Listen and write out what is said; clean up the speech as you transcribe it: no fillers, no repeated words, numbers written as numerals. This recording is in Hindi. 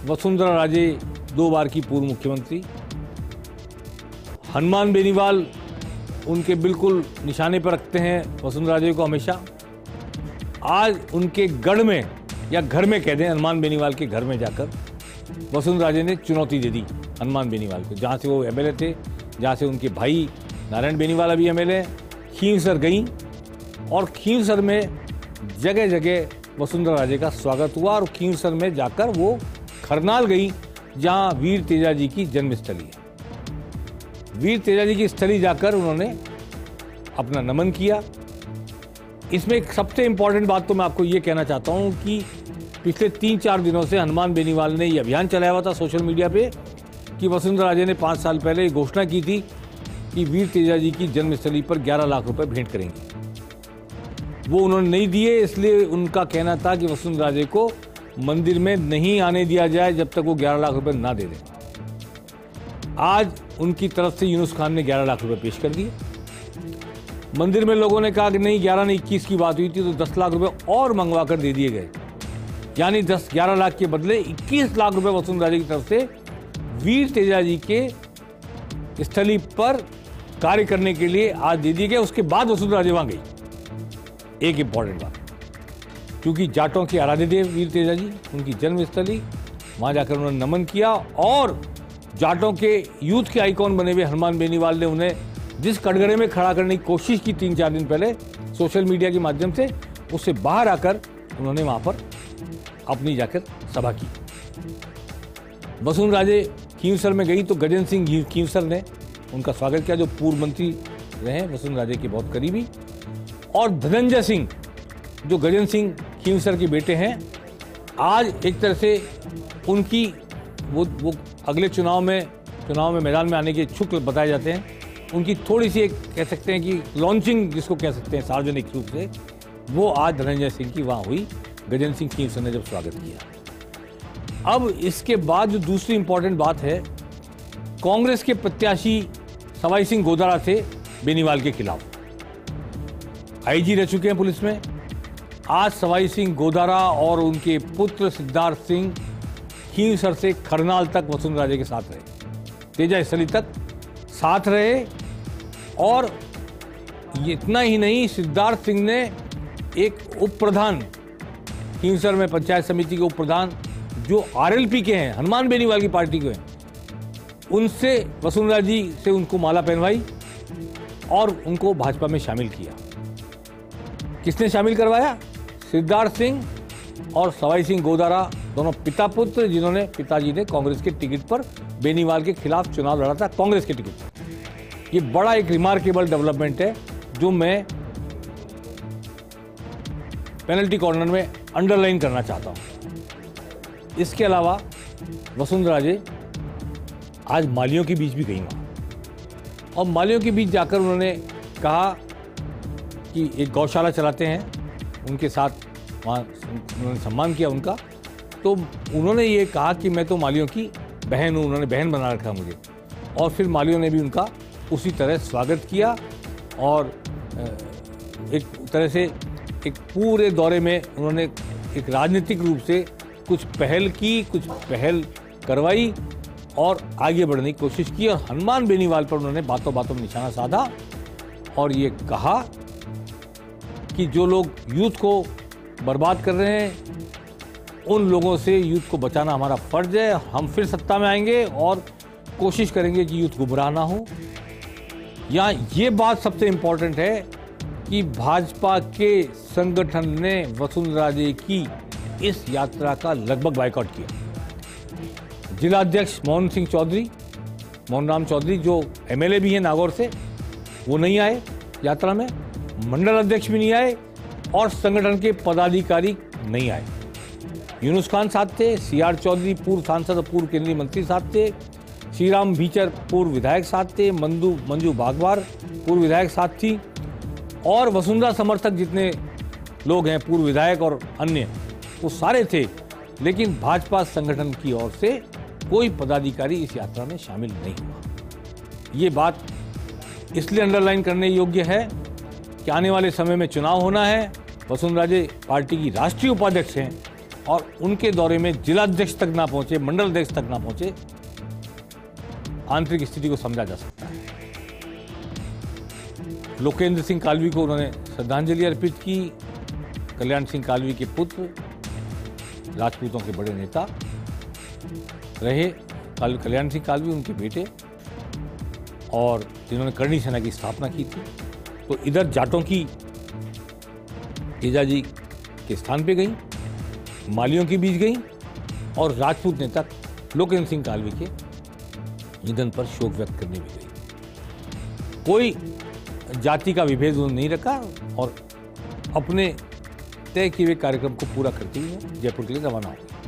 वसुंधरा राजे 2 बार की पूर्व मुख्यमंत्री, हनुमान बेनीवाल उनके बिल्कुल निशाने पर रखते हैं वसुंधरा राजे को हमेशा। आज उनके गढ़ में या घर में कह दें, हनुमान बेनीवाल के घर में जाकर वसुंधरा राजे ने चुनौती दे दी हनुमान बेनीवाल को, जहाँ से वो एमएलए थे, जहाँ से उनके भाई नारायण बेनीवाल अभी एमएलए। खींवसर गई और खींवसर में जगह जगह वसुंधरा राजे का स्वागत हुआ और खींवसर में जाकर वो खरनाल गई, जहाँ वीर तेजाजी की जन्मस्थली है। वीर तेजाजी की स्थली जाकर उन्होंने अपना नमन किया। इसमें एक सबसे इम्पॉर्टेंट बात तो मैं आपको ये कहना चाहता हूँ कि पिछले 3-4 दिनों से हनुमान बेनीवाल ने ये अभियान चलाया हुआ था सोशल मीडिया पे कि वसुंधरा राजे ने 5 साल पहले घोषणा की थी कि वीर तेजाजी की जन्मस्थली पर 11 लाख रुपए भेंट करेंगे। वो उन्होंने नहीं दिए, इसलिए उनका कहना था कि वसुंधरा राजे को मंदिर में नहीं आने दिया जाए जब तक वो 11 लाख रुपए ना दे दें। आज उनकी तरफ से यूनुस खान ने 11 लाख रुपए पेश कर दिए। मंदिर में लोगों ने कहा कि नहीं, 11 नहीं 21 की बात हुई थी, तो 10 लाख रुपए और मंगवा कर दे दिए गए। यानी 11 लाख के बदले 21 लाख रुपए वसुंधरा राजे की तरफ से वीर तेजाजी के स्थली पर कार्य करने के लिए आज दे दिए गए। उसके बाद वसुंधरा राजे वहां गई। एक इंपॉर्टेंट बात, क्योंकि जाटों के आराध्य देव वीर तेजाजी, उनकी जन्मस्थली, वहां जाकर उन्होंने नमन किया और जाटों के यूथ के आइकॉन बने हुए हनुमान बेनीवाल ने उन्हें जिस कटघरे में खड़ा करने की कोशिश की 3-4 दिन पहले सोशल मीडिया के माध्यम से, उससे बाहर आकर उन्होंने वहां पर अपनी जाकर सभा की। वसुंधरा राजे खींवसर में गई तो गजेंद्र सिंह खींवसर ने उनका स्वागत किया, जो पूर्व मंत्री रहे वसुंधरा राजे के बहुत करीबी, और धनंजय सिंह जो गजेंद्र सिंह खींवसर के बेटे हैं, आज एक तरह से उनकी वो अगले चुनाव में मैदान में आने के इच्छुक बताए जाते हैं। उनकी थोड़ी सी एक कह सकते हैं कि लॉन्चिंग जिसको कह सकते हैं सार्वजनिक रूप से, वो आज धनंजय सिंह की वहाँ हुई, गजेंद्र सिंह खींवसर ने जब स्वागत किया। अब इसके बाद जो दूसरी इंपॉर्टेंट बात है, कांग्रेस के प्रत्याशी सवाई सिंह गोदारा थे बेनीवाल के खिलाफ, आईजी रह चुके हैं पुलिस में। आज सवाई सिंह गोदारा और उनके पुत्र सिद्धार्थ सिंह खींवसर से खरनाल तक वसुंधरा राजे के साथ रहे, तेजा स्थली तक साथ रहे। और इतना ही नहीं, सिद्धार्थ सिंह ने एक उप प्रधान खींवसर में, पंचायत समिति के उप प्रधान जो आरएलपी के हैं, हनुमान बेनीवाल की पार्टी के हैं, उनसे वसुंधरा जी से उनको माला पहनवाई और उनको भाजपा में शामिल किया। किसने शामिल करवाया? सिद्धार्थ सिंह और सवाई सिंह गोदारा, दोनों पिता पुत्र, जिन्होंने पिताजी ने कांग्रेस के टिकट पर बेनीवाल के खिलाफ चुनाव लड़ा था, कांग्रेस के टिकट पर। ये बड़ा एक रिमार्केबल डेवलपमेंट है जो मैं पेनल्टी कॉर्नर में अंडरलाइन करना चाहता हूं। इसके अलावा वसुंधरा राजे आज मालियों के बीच भी गई वहाँ, और मालियों के बीच जाकर उन्होंने कहा कि एक गौशाला चलाते हैं, उनके साथ वहाँ उन्होंने सम्मान किया उनका। तो उन्होंने ये कहा कि मैं तो मालियों की बहन हूँ, उन्होंने बहन बना रखा मुझे, और फिर मालियों ने भी उनका उसी तरह स्वागत किया। और एक तरह से एक पूरे दौरे में उन्होंने एक राजनीतिक रूप से कुछ पहल की, कुछ पहल करवाई और आगे बढ़ने की कोशिश की। और हनुमान बेनीवाल पर उन्होंने बातों बातों में निशाना साधा और ये कहा कि जो लोग यूथ को बर्बाद कर रहे हैं, उन लोगों से यूथ को बचाना हमारा फर्ज है। हम फिर सत्ता में आएंगे और कोशिश करेंगे कि यूथ गुमराह ना हो। यहाँ ये बात सबसे इम्पोर्टेंट है कि भाजपा के संगठन ने वसुंधरा राजे की इस यात्रा का लगभग बायकॉट किया। जिलाध्यक्ष मोहन राम चौधरी जो एमएलए भी हैं नागौर से, वो नहीं आए यात्रा में, मंडल अध्यक्ष भी नहीं आए और संगठन के पदाधिकारी नहीं आए। यूनुस खान साथ थे, सीआर चौधरी पूर्व सांसद और पूर्व केंद्रीय मंत्री साथ थे, श्रीराम भीचर पूर्व विधायक साथ थे, मंजू बागवार पूर्व विधायक साथ थी, और वसुंधरा समर्थक जितने लोग हैं, पूर्व विधायक और अन्य, वो सारे थे। लेकिन भाजपा संगठन की ओर से कोई पदाधिकारी इस यात्रा में शामिल नहीं हुआ। ये बात इसलिए अंडरलाइन करने योग्य है कि आने वाले समय में चुनाव होना है। वसुंधरा राजे पार्टी की राष्ट्रीय उपाध्यक्ष हैं और उनके दौरे में जिलाध्यक्ष तक ना पहुंचे, मंडल अध्यक्ष तक ना पहुंचे, आंतरिक स्थिति को समझा जा सकता है। लोकेंद्र सिंह कालवी को उन्होंने श्रद्धांजलि अर्पित की। कल्याण सिंह कालवी के पुत्र, राजपूतों के बड़े नेता रहे कल्याण सिंह कालवी, उनके बेटे, और जिन्होंने करणी सेना की स्थापना की थी। तो इधर जाटों की तेजाजी के स्थान पे गई, मालियों के बीच गई, और राजपूत नेता लोकेंद्र सिंह कालवी के निधन पर शोक व्यक्त करने भी गई। कोई जाति का विभेद उन्होंने नहीं रखा और अपने तय किए हुए कार्यक्रम को पूरा करते हुए जयपुर के लिए रवाना हो गए।